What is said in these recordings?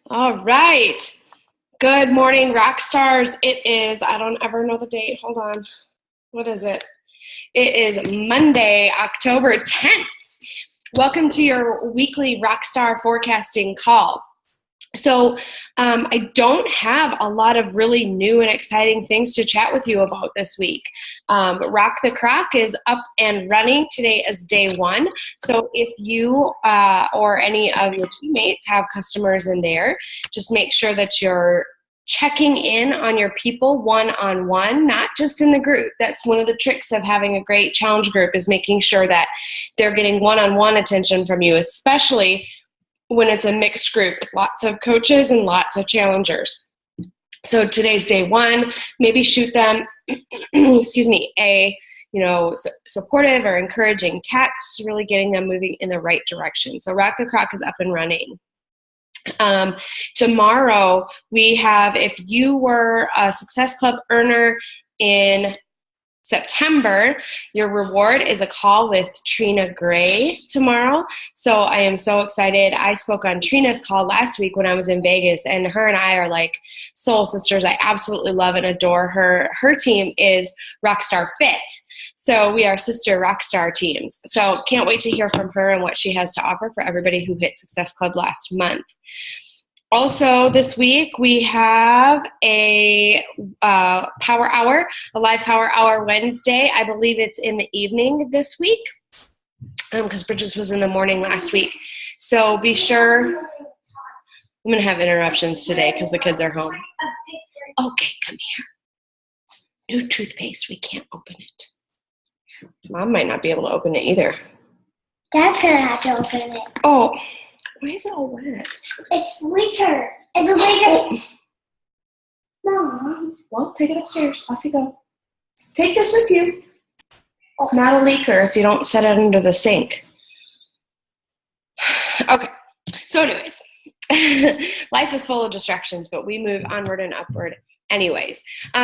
All right. Good morning, rock stars. It is, I don't ever know the date. Hold on. What is it? It is Monday, October 10th. Welcome to your weekly Rockstar forecasting call. So I don't have a lot of really new and exciting things to chat with you about this week. Rock the Croc is up and running. Today is day one. So if you or any of your teammates have customers in there, just make sure that you're checking in on your people one-on-one, not just in the group. That's one of the tricks of having a great challenge group, is making sure that they're getting one-on-one attention from you, especially when it's a mixed group with lots of coaches and lots of challengers. So today's day one. Maybe shoot them, a supportive or encouraging text, really getting them moving in the right direction. So Rock the Croc is up and running. Tomorrow we have, if you were a Success Club earner in September, your reward is a call with Trina Gray tomorrow. So I am so excited. I spoke on Trina's call last week when I was in Vegas, and her and I are like soul sisters. I absolutely love and adore her. Her team is Rockstar Fit. So we are sister Rockstar teams. So can't wait to hear from her and what she has to offer for everybody who hit Success Club last month. Also this week we have a power hour, a live power hour Wednesday. I believe it's in the evening this week because Bridges was in the morning last week. So be sure. I'm going to have interruptions today because the kids are home. Okay, come here. New toothpaste. We can't open it. Mom might not be able to open it either. Dad's going to have to open it. Oh. Why is it all wet? It's liquor. It's a liquor. Mom. Well, take it upstairs. Off you go. Take this with you. It's not a leaker if you don't set it under the sink. Okay. So anyways, life is full of distractions, but we move onward and upward anyways.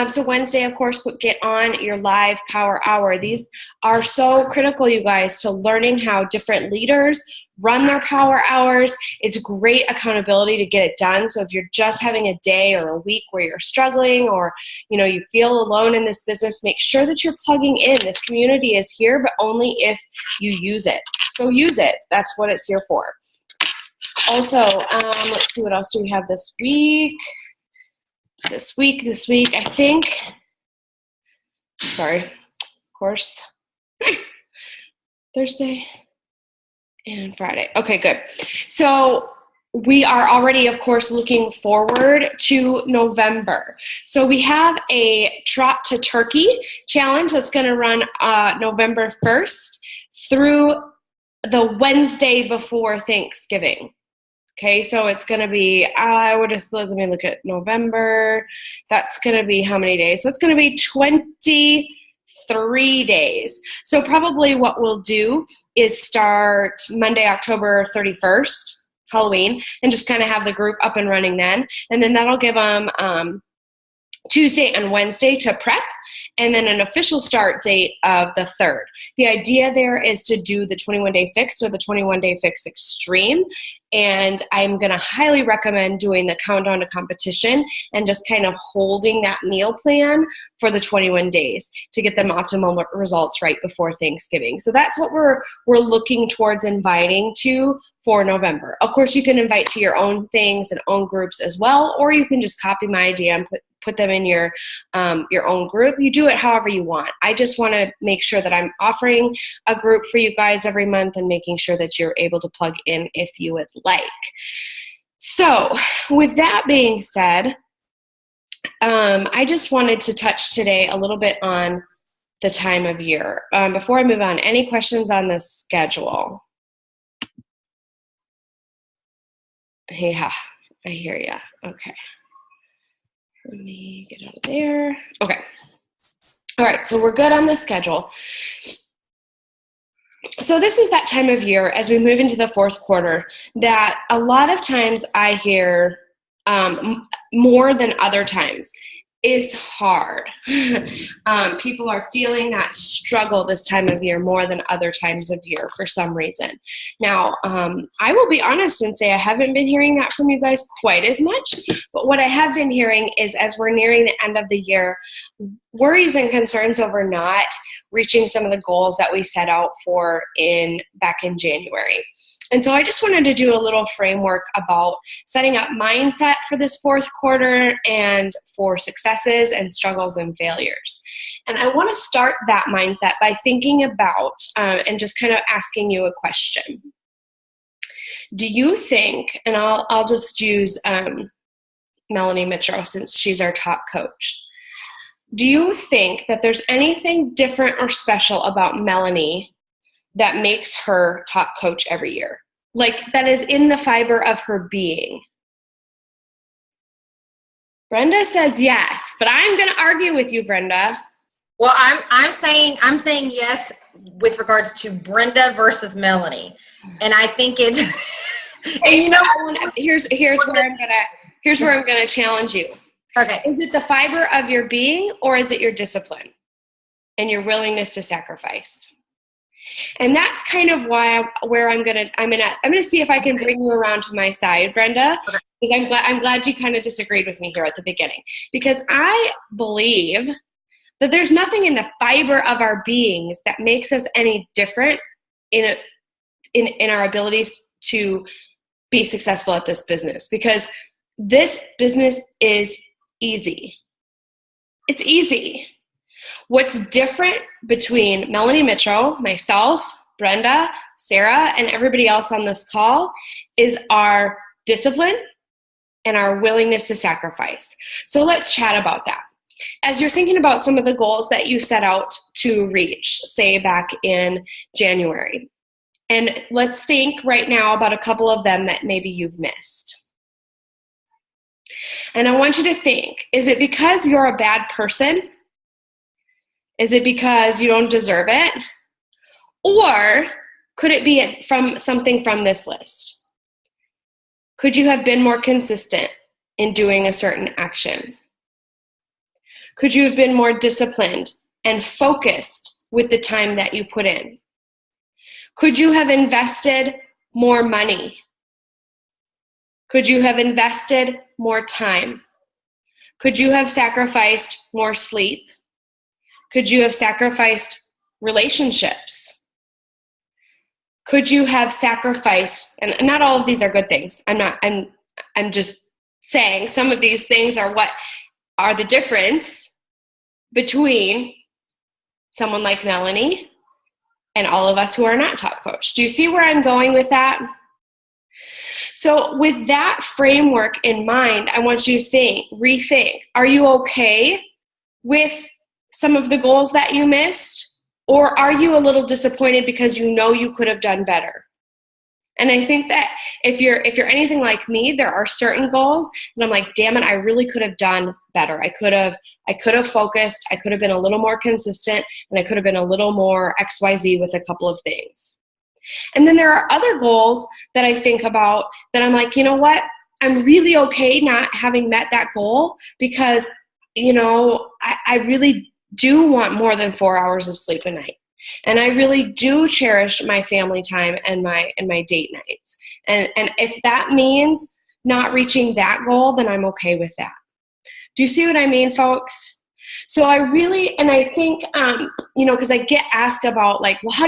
So Wednesday, of course, get on your live power hour. These are so critical, you guys, to learning how different leaders run their power hours. It's great accountability to get it done. So if you're just having a day or a week where you're struggling, or you feel alone in this business, make sure that you're plugging in. This community is here, but only if you use it. So use it. That's what it's here for. Also, let's see, what else do we have this week? This week, I think, sorry, of course, Thursday and Friday. Okay, good. So we are already, of course, looking forward to November. So we have a Trot to Turkey challenge that's going to run November 1st through the Wednesday before Thanksgiving. Okay, so it's going to be, let me look at November. That's going to be how many days? That's going to be 23 days. So probably what we'll do is start Monday, October 31st, Halloween, and just kind of have the group up and running then. And then that'll give them Tuesday and Wednesday to prep, and then an official start date of the 3rd. The idea there is to do the 21-day fix or the 21-day fix extreme, and I'm going to highly recommend doing the countdown to competition and just kind of holding that meal plan for the 21 days to get them optimal results right before Thanksgiving. So that's what we're looking towards inviting to for November. Of course, you can invite to your own things and own groups as well, or you can just copy my idea and put them in your own group. You do it however you want. I just want to make sure that I'm offering a group for you guys every month and making sure that you're able to plug in if you would like. So with that being said, I just wanted to touch today a little bit on the time of year. Before I move on, any questions on the schedule? Yeah, I hear ya. Okay. Let me get out of there. Okay. All right, so we're good on the schedule. So this is that time of year as we move into the fourth quarter that a lot of times I hear more than other times is hard. People are feeling that struggle this time of year more than other times of year for some reason. Now, I will be honest and say I haven't been hearing that from you guys quite as much, but what I have been hearing is as we're nearing the end of the year, worries and concerns over not reaching some of the goals that we set out for back in January. And so I just wanted to do a little framework about setting up mindset for this fourth quarter and for successes and struggles and failures. And I want to start that mindset by thinking about and just kind of asking you a question. Do you think, and I'll just use Melanie Mitchell since she's our top coach. Do you think that there's anything different or special about Melanie that makes her top coach every year? Like that is in the fiber of her being? Brenda says yes, but I'm going to argue with you, Brenda. Well, I'm saying yes with regards to Brenda versus Melanie, and I think it's. And you know, here's where I'm gonna challenge you. Okay. Is it the fiber of your being, or is it your discipline and your willingness to sacrifice? And that's kind of where I'm gonna see if I can bring you around to my side, Brenda, because I'm glad you kind of disagreed with me here at the beginning, because I believe that there's nothing in the fiber of our beings that makes us any different in our abilities to be successful at this business, because this business is easy. It's easy. What's different between Melanie Mitchell, myself, Brenda, Sarah, and everybody else on this call is our discipline and our willingness to sacrifice. So let's chat about that. As you're thinking about some of the goals that you set out to reach, say back in January, and let's think right now about a couple of them that maybe you've missed. And I want you to think, is it because you're a bad person? Is it because you don't deserve it? Or could it be from something from this list? Could you have been more consistent in doing a certain action? Could you have been more disciplined and focused with the time that you put in? Could you have invested more money? Could you have invested more time? Could you have sacrificed more sleep? Could you have sacrificed relationships? Could you have sacrificed, and not all of these are good things. I'm just saying some of these things are what are the difference between someone like Melanie and all of us who are not top coach. Do you see where I'm going with that? So with that framework in mind, I want you to rethink, are you okay with some of the goals that you missed? Or are you a little disappointed because you know you could have done better? And I think that if you're anything like me, there are certain goals and I'm like, damn it, I really could have done better. I could have focused, I could have been a little more consistent, and I could have been a little more XYZ with a couple of things. And then there are other goals that I think about that I'm like, you know what? I'm really okay not having met that goal because, you know, I really do want more than 4 hours of sleep a night. And I really do cherish my family time and my date nights. And if that means not reaching that goal, then I'm okay with that. Do you see what I mean, folks? So I think, because I get asked about like, well, how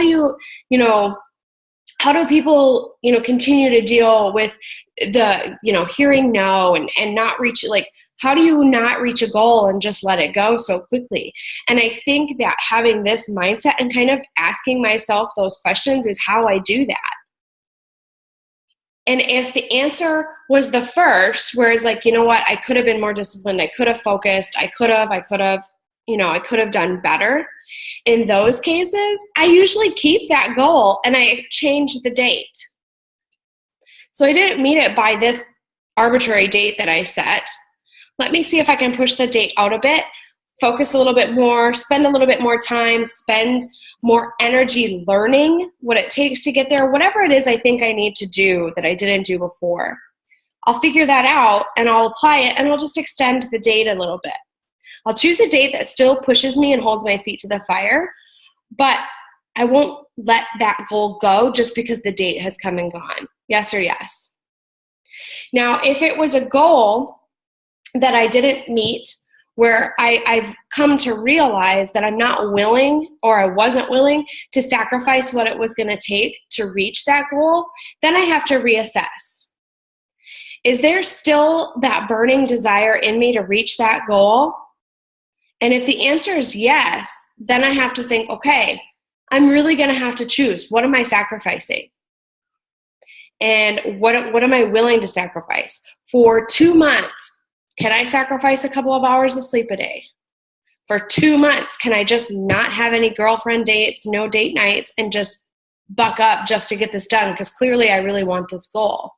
do people, continue to deal with the, hearing no and not reach, like, how do you not reach a goal and just let it go so quickly? And I think that having this mindset and kind of asking myself those questions is how I do that. And if the answer was the first, whereas like, you know what, I could have been more disciplined, I could have focused, I could have done better. In those cases, I usually keep that goal and I change the date. So I didn't meet it by this arbitrary date that I set. Let me see if I can push the date out a bit, focus a little bit more, spend a little bit more time, spend more energy learning what it takes to get there, whatever it is I think I need to do that I didn't do before. I'll figure that out and I'll apply it and I'll just extend the date a little bit. I'll choose a date that still pushes me and holds my feet to the fire, but I won't let that goal go just because the date has come and gone. Yes or yes? Now, if it was a goal that I didn't meet, where I've come to realize that I'm not willing, or I wasn't willing to sacrifice what it was going to take to reach that goal, then I have to reassess. Is there still that burning desire in me to reach that goal? And if the answer is yes, then I have to think, okay, I'm really going to have to choose. What am I sacrificing? And what am I willing to sacrifice? For 2 months, can I sacrifice a couple of hours of sleep a day? For 2 months, can I just not have any girlfriend dates, no date nights, and just buck up just to get this done? Because clearly I really want this goal.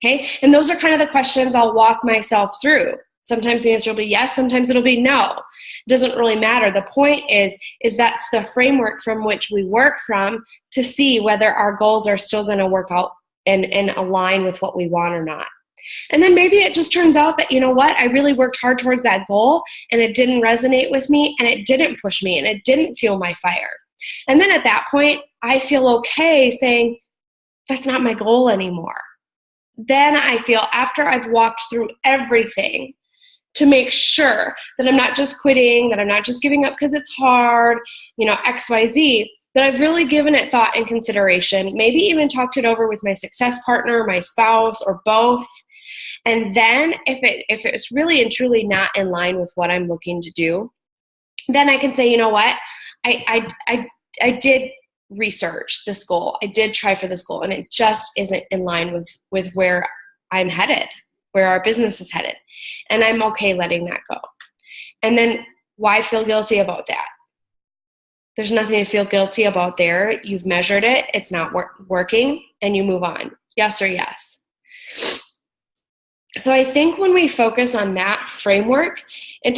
Okay? And those are kind of the questions I'll walk myself through. Sometimes the answer will be yes, sometimes it'll be no. It doesn't really matter. The point is that's the framework from which we work from to see whether our goals are still going to work out and align with what we want or not. And then maybe it just turns out that, you know what, I really worked hard towards that goal and it didn't resonate with me and it didn't push me and it didn't fuel my fire. And then at that point, I feel okay saying, that's not my goal anymore. Then I feel, after I've walked through everything to make sure that I'm not just quitting, that I'm not just giving up because it's hard, X, Y, Z, that I've really given it thought and consideration, maybe even talked it over with my success partner, my spouse, or both. And then if it's really and truly not in line with what I'm looking to do, then I can say, you know what, I did research this goal. I did try for this goal, and it just isn't in line with where I'm headed, where our business is headed. And I'm okay letting that go. And then why feel guilty about that? There's nothing to feel guilty about there. You've measured it. It's not working, and you move on. Yes or yes. So I think when we focus on that framework, it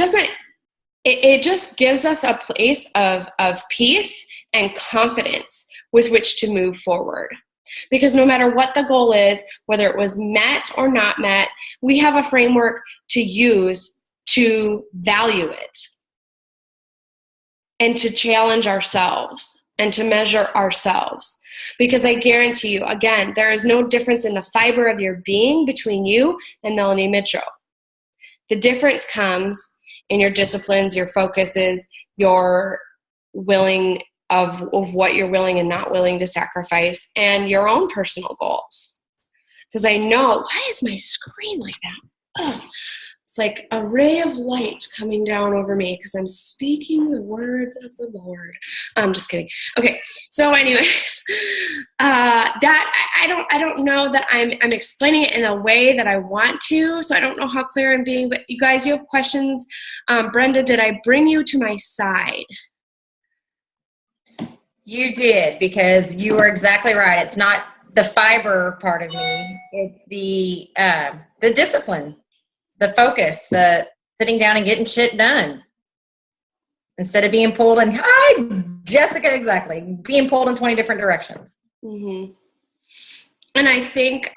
just gives us a place of peace and confidence with which to move forward. Because no matter what the goal is, whether it was met or not met, we have a framework to use to value it and to challenge ourselves and to measure ourselves. Because I guarantee you, again, there is no difference in the fiber of your being between you and Melanie Mitro. The difference comes in your disciplines, your focuses, your willing of what you're willing and not willing to sacrifice, and your own personal goals. Because I know, why is my screen like that? Ugh. It's like a ray of light coming down over me because I'm speaking the words of the Lord. I'm just kidding. Okay, so anyways, that I don't know that I'm explaining it in a way that I want to, so I don't know how clear I'm being. But you guys, you have questions? Brenda, did I bring you to my side? You did, because you were exactly right. It's not the fiber part of me. It's the discipline, the focus, the sitting down and getting shit done. Instead of being pulled in, hi, Jessica, exactly, being pulled in 20 different directions. Mm-hmm. And I think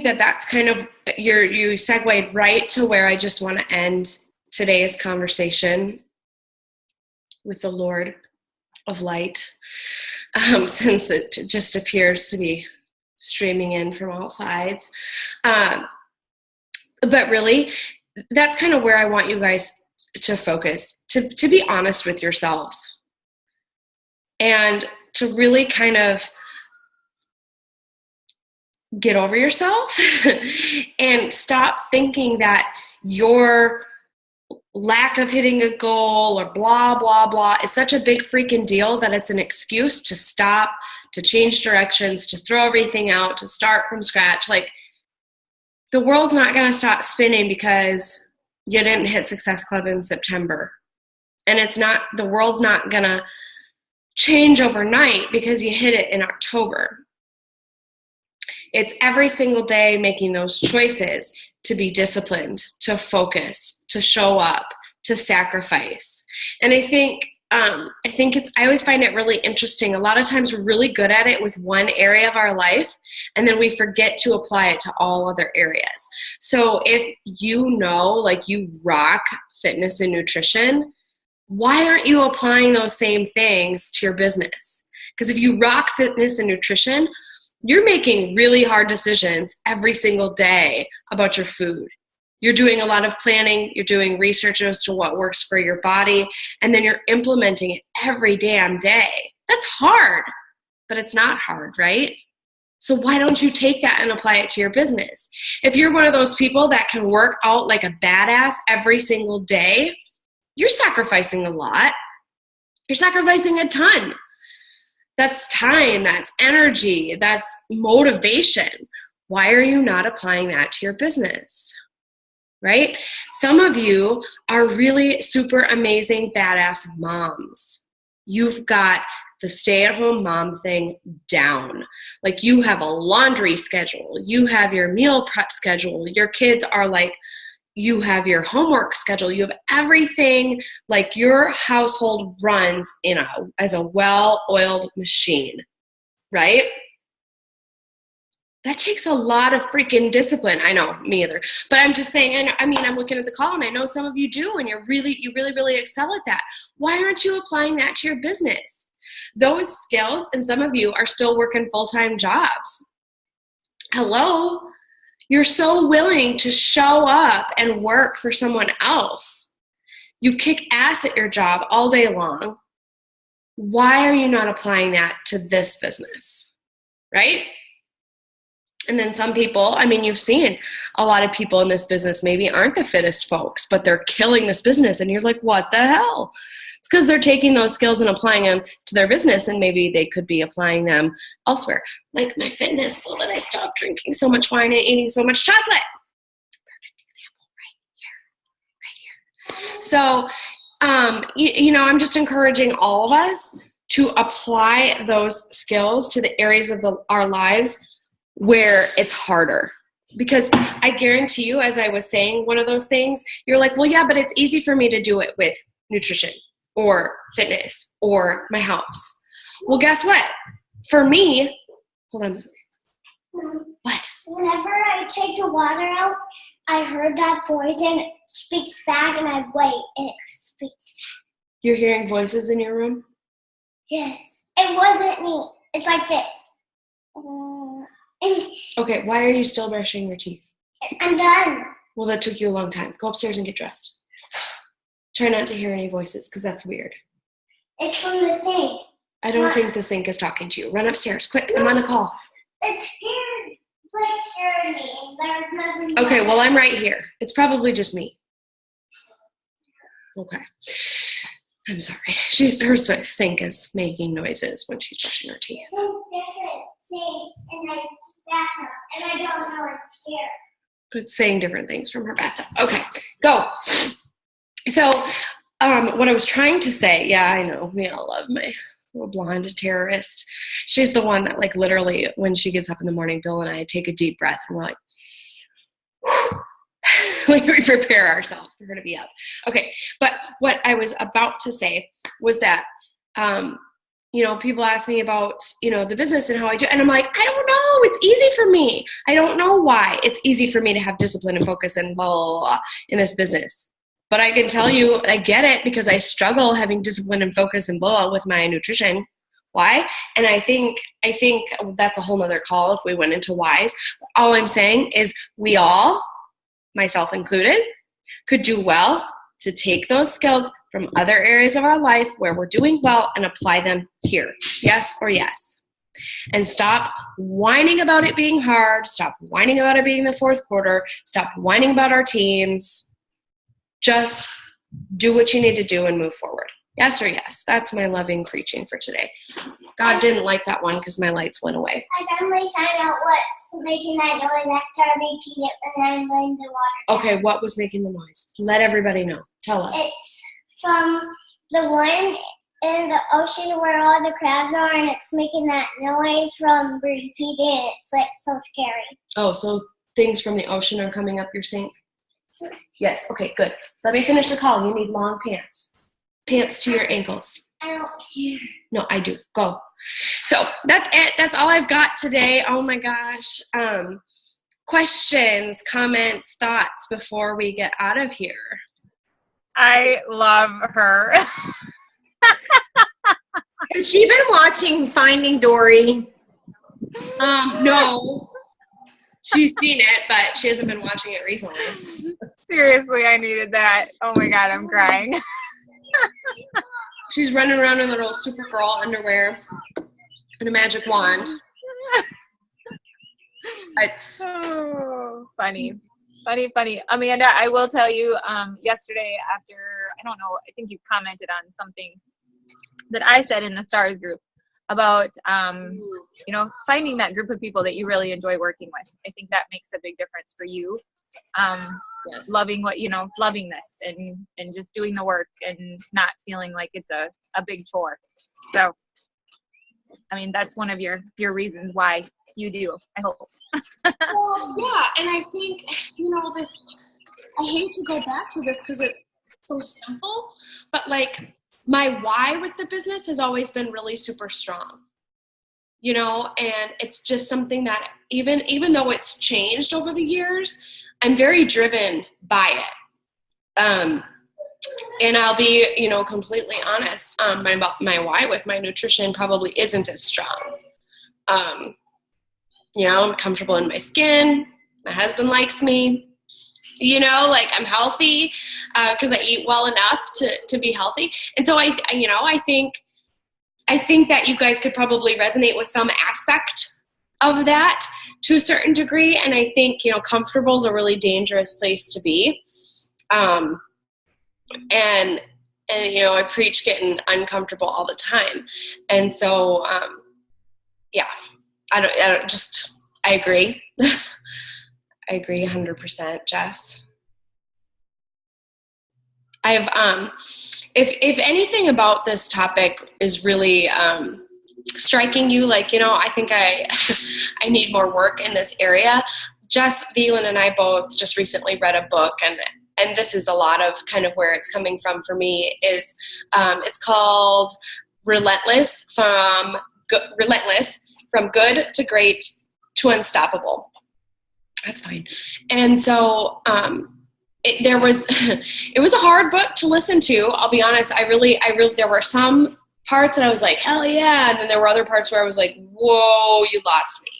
that that's kind of, you segued right to where I just want to end today's conversation with the Lord of Light, since it just appears to be streaming in from all sides. But really, that's kind of where I want you guys to focus, to be honest with yourselves, and to really kind of get over yourself and stop thinking that your lack of hitting a goal or blah, blah, blah is such a big freaking deal that it's an excuse to stop, to change directions, to throw everything out, to start from scratch. Like, the world's not going to stop spinning because you didn't hit Success Club in September. And the world's not going to change overnight because you hit it in October. It's every single day making those choices to be disciplined, to focus, to show up, to sacrifice. And I think I always find it really interesting. A lot of times we're really good at it with one area of our life, and then we forget to apply it to all other areas. So if like you rock fitness and nutrition, why aren't you applying those same things to your business? Because if you rock fitness and nutrition, you're making really hard decisions every single day about your food. You're doing a lot of planning, you're doing research as to what works for your body, and then you're implementing it every damn day. That's hard, but it's not hard, right? So why don't you take that and apply it to your business? If you're one of those people that can work out like a badass every single day, you're sacrificing a lot. You're sacrificing a ton. That's time, that's energy, that's motivation. Why are you not applying that to your business? Right? Some of you are really super amazing, badass moms. You've got the stay-at-home mom thing down. Like you have a laundry schedule. You have your meal prep schedule. Your kids are like, you have your homework schedule. You have everything. Like your household runs as a well-oiled machine, right? That takes a lot of freaking discipline. I know, me either. But I'm just saying, I'm looking at the call and I know some of you do, and you really, really excel at that. Why aren't you applying that to your business? Those skills, and some of you are still working full-time jobs. Hello? You're so willing to show up and work for someone else. You kick ass at your job all day long. Why are you not applying that to this business? Right? And then some people, you've seen a lot of people in this business maybe aren't the fittest folks, but they're killing this business. And you're like, what the hell? It's because they're taking those skills and applying them to their business, and maybe they could be applying them elsewhere. Like my fitness, so that I stop drinking so much wine and eating so much chocolate. Perfect example right here. So, I'm just encouraging all of us to apply those skills to the areas of our lives where it's harder. Because I guarantee you, as I was saying, one of those things, you're like, well, yeah, but it's easy for me to do it with nutrition or fitness or my house. Well, guess what? For me, hold on. What? Whenever I take the water out, I heard that voice and it speaks back, and I wait and it speaks back. You're hearing voices in your room? Yes. It wasn't me. It's like this. Okay, why are you still brushing your teeth? I'm done. Well, that took you a long time. Go upstairs and get dressed. Try not to hear any voices, because that's weird. It's from the sink. I don't think the sink is talking to you. Run upstairs, quick. I'm on a call. It scared me. There was nothing. Okay, well, I'm right here. It's probably just me. Okay. I'm sorry. Her sink is making noises when she's brushing her teeth. Different things in my bathroom, and I don't know it's scared. But it's saying different things from her bathtub. Okay, go. So, what I was trying to say, yeah, I know, we all love my little blonde terrorist. She's the one that, like, literally, when she gets up in the morning, Bill and I take a deep breath, and we're like, whew. Like, we prepare ourselves for her to be up. Okay, but what I was about to say was that, people ask me about, the business and how I do, and I'm like, I don't know, it's easy for me. I don't know why it's easy for me to have discipline and focus and blah, blah, blah in this business. But I can tell you, I get it, because I struggle having discipline and focus and blah with my nutrition. Why? And I think that's a whole nother call if we went into whys. All I'm saying is we all, myself included, could do well to take those skills from other areas of our life where we're doing well and apply them here. Yes or yes. And stop whining about it being hard. Stop whining about it being the fourth quarter. Stop whining about our teams. Just do what you need to do and move forward. Yes or yes. That's my loving preaching for today. God didn't like that one because my lights went away. I finally found out what's making that noise after I repeat it, and then letting the water down. Okay, what was making the noise? Let everybody know. Tell us. It's from the one in the ocean where all the crabs are, and it's making that noise from repeating it. It's like so scary. Oh, so things from the ocean are coming up your sink? Yes, okay, good. Let me finish the call. You need long pants. Pants to your ankles. I don't hear. No, I do. Go. So that's it. That's all I've got today. Oh my gosh. Questions, comments, thoughts before we get out of here. I love her. Has she been watching Finding Dory? No. She's seen it, but she hasn't been watching it recently. Seriously, I needed that. Oh my God, I'm crying. She's running around in little Supergirl underwear and a magic wand. It's funny. Amanda, I will tell you, yesterday after, I don't know, I think you commented on something that I said in the STARS group about, finding that group of people that you really enjoy working with. I think that makes a big difference for you. Yes. Loving loving this and just doing the work and not feeling like it's a big chore. So, I mean, that's one of your reasons why you do, I hope. Well, yeah, and I think, I hate to go back to this because it's so simple, but like my why with the business has always been really super strong, and it's just something that even though it's changed over the years, I'm very driven by it. And I'll be, completely honest. My why with my nutrition probably isn't as strong. I'm comfortable in my skin. My husband likes me. I'm healthy because I eat well enough to be healthy. And so I think that you guys could probably resonate with some aspect of that to a certain degree. And I think, comfortable is a really dangerous place to be. And I preach getting uncomfortable all the time. And so, I agree. I agree 100%, Jess. I've, if anything about this topic is really, striking you, I think I need more work in this area. Jess Veland and I both just recently read a book, and this is a lot of kind of where it's coming from for me, is it's called Relentless, from Good to Great to Unstoppable. That's fine. And so it was a hard book to listen to. I'll be honest. I really, there were some parts that I was like, hell yeah. And then there were other parts where I was like, whoa, you lost me.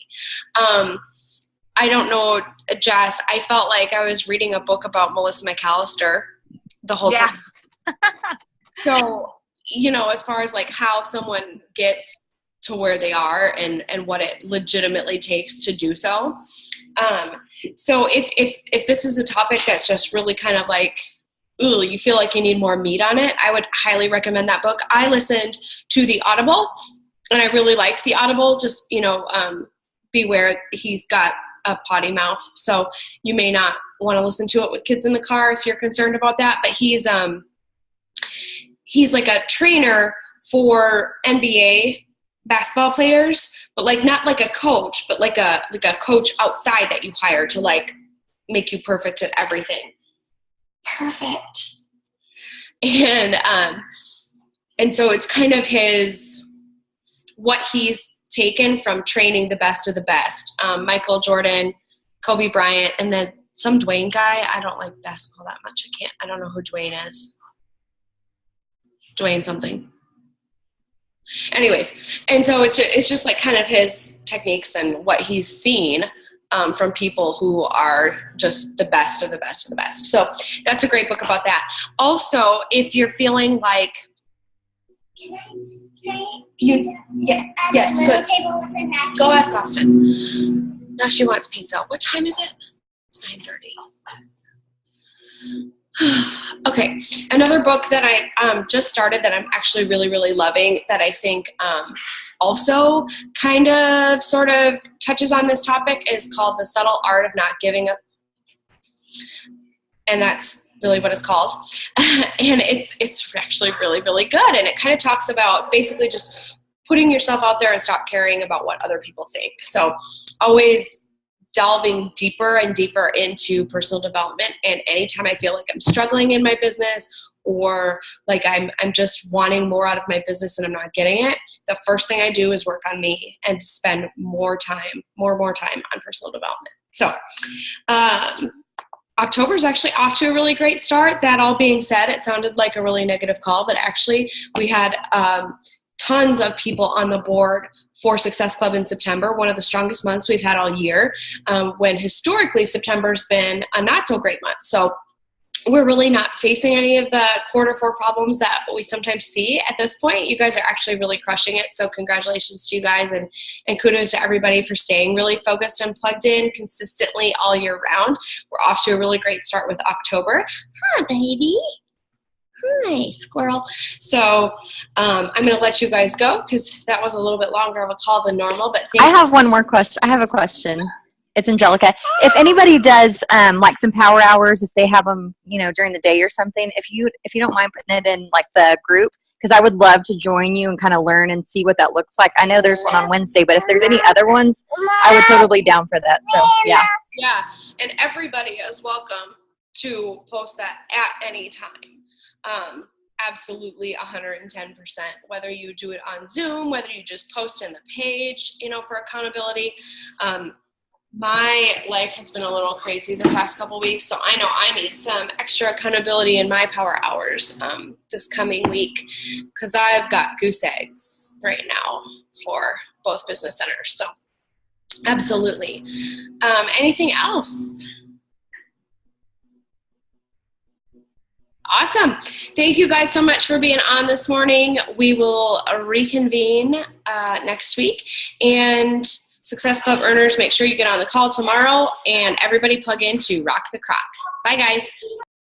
I don't know, Jess, I felt like I was reading a book about Melissa McAllister the whole time. So, as far as like how someone gets to where they are and what it legitimately takes to do so. So if this is a topic that's just really kind of like, ooh, you feel like you need more meat on it, I would highly recommend that book. I listened to the Audible, and I really liked the Audible. Just, beware, he's got a potty mouth, so you may not want to listen to it with kids in the car if you're concerned about that. But he's like a trainer for NBA basketball players, but like not like a coach, but like a coach outside that you hire to like make you perfect at everything. Perfect. And so it's kind of what he's taken from training the best of the best. Michael Jordan, Kobe Bryant, and then some Dwayne guy. I don't like basketball that much. I don't know who Dwayne is. Dwayne something. Anyways, and so it's just like kind of his techniques and what he's seen from people who are just the best of the best of the best. So that's a great book about that. Also, if you're feeling like yes, good. Go ask Austin. Now she wants pizza. What time is it? It's 9:30. Okay, another book that I just started that I'm actually really, really loving, that I think also kind of sort of touches on this topic, is called The Subtle Art of Not Giving Up. And that's really what it's called. And it's actually really, really good. And it kind of talks about basically just putting yourself out there and stop caring about what other people think. So always delving deeper and deeper into personal development. And anytime I feel like I'm struggling in my business, or like I'm just wanting more out of my business and I'm not getting it, the first thing I do is work on me and spend more time on personal development. So October is actually off to a really great start. That all being said, it sounded like a really negative call, but actually we had tons of people on the board for Success Club in September, one of the strongest months we've had all year, when historically September's been a not so great month. So we're really not facing any of the quarter four problems that we sometimes see at this point. You guys are actually really crushing it. So congratulations to you guys, and kudos to everybody for staying really focused and plugged in consistently all year round. We're off to a really great start with October. Hi, baby. Hi, squirrel. So I'm going to let you guys go because that was a little bit longer of a call than normal. But I have one more question. I have a question. It's Angelica. If anybody does like some power hours, if they have them, during the day or something, if you don't mind putting it in like the group, because I would love to join you and kind of learn and see what that looks like. I know there's one on Wednesday, but if there's any other ones, I would totally down for that. So yeah. Yeah, and everybody is welcome to post that at any time. Absolutely 110%, whether you do it on Zoom, whether you just post in the page, for accountability. My life has been a little crazy the past couple weeks, so I know I need some extra accountability in my power hours this coming week because I've got goose eggs right now for both business centers. So absolutely. Anything else? Awesome. Thank you guys so much for being on this morning. We will reconvene next week. And Success Club earners, make sure you get on the call tomorrow, and everybody plug in to Rock the Crock. Bye, guys.